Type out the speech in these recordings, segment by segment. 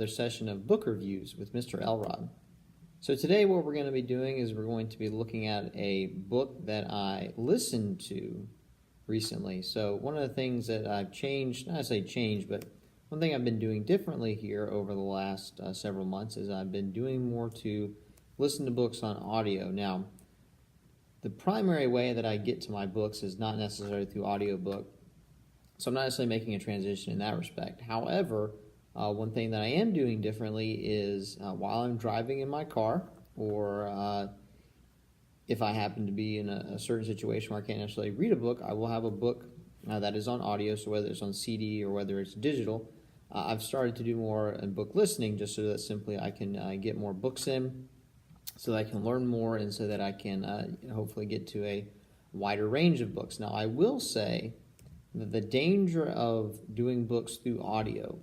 another session of book reviews with Mr. Elrod. So today what we're going to be doing is we're going to be looking at a book that I listened to recently. So one of the things that I've changed, not to say changed, but one thing I've been doing differently here over the last several months is I've been doing more to listen to books on audio. Now, the primary way that I get to my books is not necessarily through audiobook, so I'm not necessarily making a transition in that respect. However, one thing that I am doing differently is while I'm driving in my car, or if I happen to be in a certain situation where I can't necessarily read a book, I will have a book that is on audio, so whether it's on CD or whether it's digital. I've started to do more in book listening just so that simply I can get more books in, so that I can learn more, and so that I can hopefully get to a wider range of books. Now, I will say that the danger of doing books through audio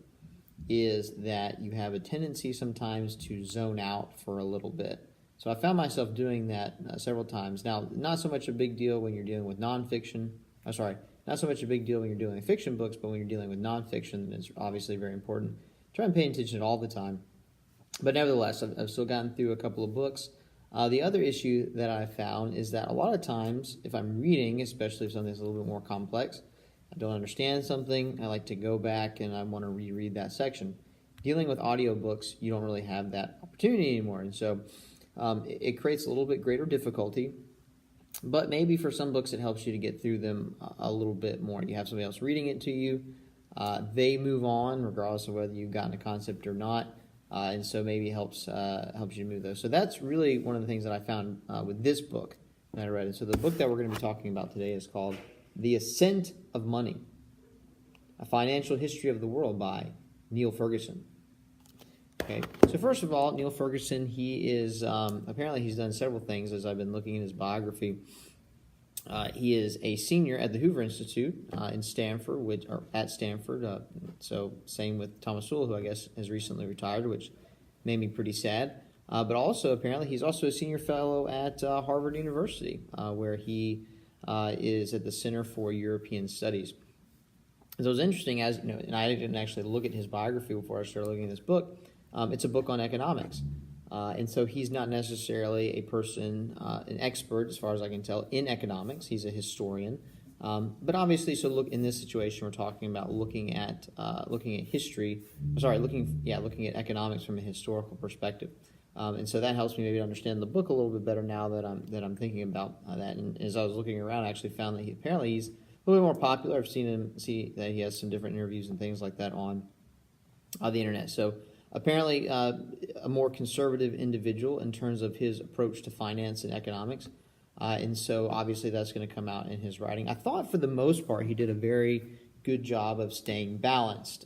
is that you have a tendency sometimes to zone out for a little bit. So I found myself doing that several times. Now, not so much a big deal when you're dealing with nonfiction. Not so much a big deal when you're dealing with fiction books, but when you're dealing with nonfiction, it's obviously very important. Try and pay attention all the time. But nevertheless, I've still gotten through a couple of books. The other issue that I found is that a lot of times, if I'm reading, especially if something's a little bit more complex, I don't understand something, I like to go back and I want to reread that section. Dealing with audiobooks, you don't really have that opportunity anymore, and so it creates a little bit greater difficulty, but maybe for some books it helps you to get through them a little bit more. You have somebody else reading it to you, they move on regardless of whether you've gotten a concept or not, and so maybe helps you to move those. So that's really one of the things that I found with this book that I read. And so the book that we're going to be talking about today is called The Ascent of Money, A Financial History of the World by Neil Ferguson. Okay, so first of all, Neil Ferguson, he is, apparently he's done several things as I've been looking at his biography. He is a senior at the Hoover Institute in Stanford, at Stanford. So same with Thomas Sowell, who I guess has recently retired, which made me pretty sad. But also, apparently, he's also a senior fellow at Harvard University, where he is at the Center for European Studies. So it was interesting, as you know, and I didn't actually look at his biography before I started looking at this book. It's a book on economics, and so he's not necessarily a person, an expert, as far as I can tell, in economics. He's a historian, but obviously, so look in this situation, we're talking about looking at history. Looking at economics from a historical perspective. And so that helps me maybe understand the book a little bit better now that I'm thinking about that. And as I was looking around, I actually found that he's a little bit more popular. I've see that he has some different interviews and things like that on the internet. So apparently a more conservative individual in terms of his approach to finance and economics. And so obviously that's going to come out in his writing. I thought for the most part he did a very good job of staying balanced.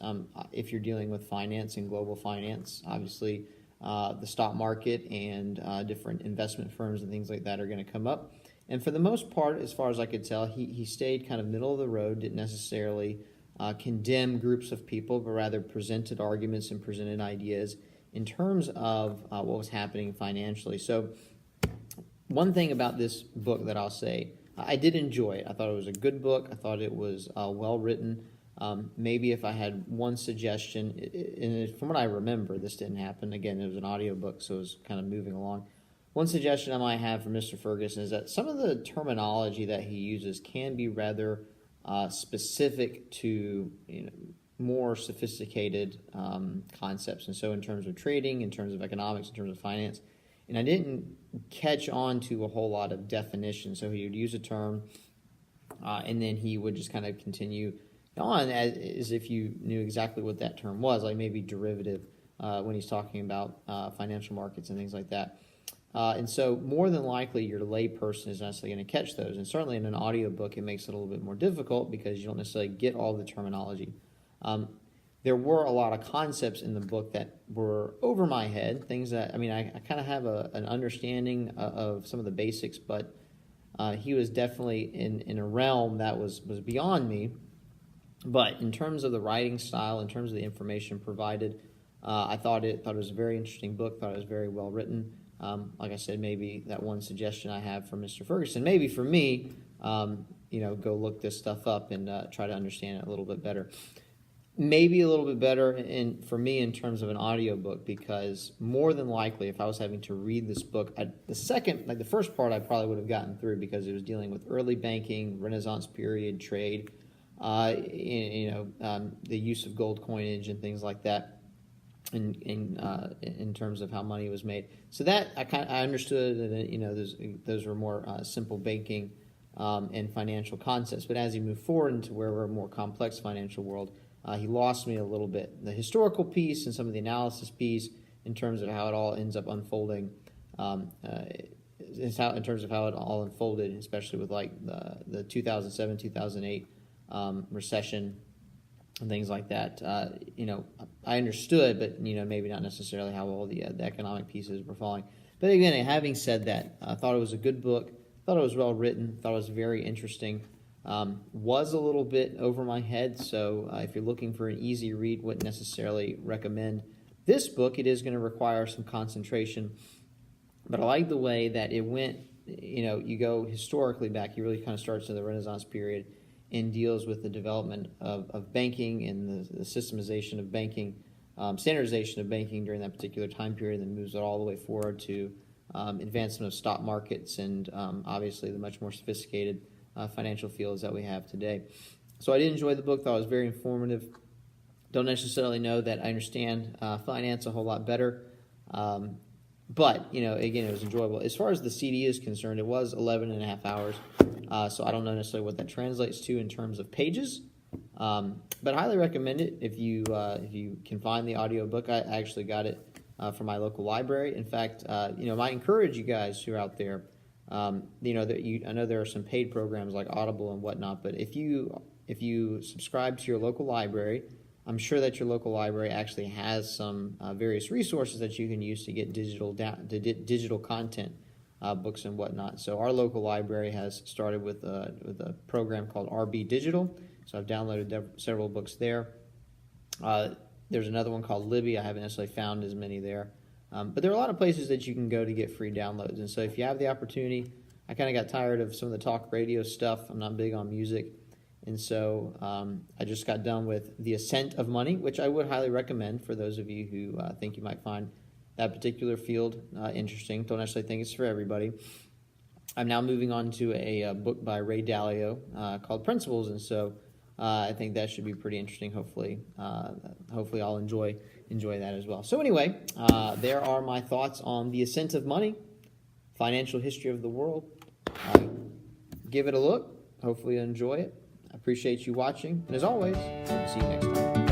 If you're dealing with finance and global finance, obviously the stock market and different investment firms and things like that are going to come up. And for the most part, as far as I could tell, he stayed kind of middle of the road, didn't necessarily condemn groups of people, but rather presented arguments and presented ideas in terms of what was happening financially. So one thing about this book that I'll say, I did enjoy it. I thought it was a good book. I thought it was well written. Maybe if I had one suggestion, and from what I remember, this didn't happen. Again, it was an audiobook, so it was kind of moving along. One suggestion I might have for Mr. Ferguson is that some of the terminology that he uses can be rather specific to more sophisticated concepts. And so in terms of trading, in terms of economics, in terms of finance, and I didn't catch on to a whole lot of definition. So he would use a term, and then he would just kind of continue on as if you knew exactly what that term was, like maybe derivative when he's talking about financial markets and things like that. And so more than likely your lay person is necessarily going to catch those. And certainly in an audiobook it makes it a little bit more difficult because you don't necessarily get all the terminology. There were a lot of concepts in the book that were over my head, things that, I kind of have an understanding of some of the basics, but he was definitely in a realm that was beyond me. But in terms of the writing style, in terms of the information provided, I thought it was a very interesting book, thought it was very well written. Like I said, maybe that one suggestion I have for Mr. Ferguson, maybe for me, go look this stuff up and try to understand it a little bit better. maybe a little bit better for me in terms of an audiobook, because more than likely if I was having to read this book, the first part I probably would have gotten through, because it was dealing with early banking, Renaissance period, trade, the use of gold coinage and things like that, in terms of how money was made. So that I understood that those were more simple banking and financial concepts. But as you move forward into where we're a more complex financial world, he lost me a little bit. The historical piece and some of the analysis piece in terms of how it all ends up unfolding, in terms of how it all unfolded, especially with like the 2007, 2008 recession and things like that. I understood, but maybe not necessarily how all the economic pieces were falling. But again, having said that, I thought it was a good book. Thought it was well written. Thought it was very interesting. Was a little bit over my head, so if you're looking for an easy read, wouldn't necessarily recommend this book. It is going to require some concentration, but I like the way that it went. You go historically back. He really kind of starts in the Renaissance period and deals with the development of banking and the systemization of banking, standardization of banking during that particular time period, and then moves it all the way forward to advancement of stock markets and obviously the much more sophisticated financial fields that we have today. So I did enjoy the book. Thought it was very informative. Don't necessarily know that I understand finance a whole lot better, but again, it was enjoyable. As far as the CD is concerned, it was 11 and a half hours, so I don't know necessarily what that translates to in terms of pages, but I highly recommend it if you can find the audiobook. I actually got it from my local library. In fact, I might encourage you guys who are out there. I know there are some paid programs like Audible and whatnot, but if you subscribe to your local library, I'm sure that your local library actually has some various resources that you can use to get digital content, books and whatnot. So our local library has started with a program called RB Digital. So I've downloaded several books there. There's another one called Libby. I haven't necessarily found as many there. But there are a lot of places that you can go to get free downloads. And so if you have the opportunity, I kind of got tired of some of the talk radio stuff. I'm not big on music. And so I just got done with The Ascent of Money, which I would highly recommend for those of you who think you might find that particular field interesting. Don't necessarily think it's for everybody. I'm now moving on to a book by Ray Dalio called Principles. And so I think that should be pretty interesting. Hopefully I'll enjoy that as well. So anyway, there are my thoughts on The Ascent of Money, Financial History of the World. Give it a look. Hopefully you'll enjoy it. I appreciate you watching. And as always, hope to see you next time.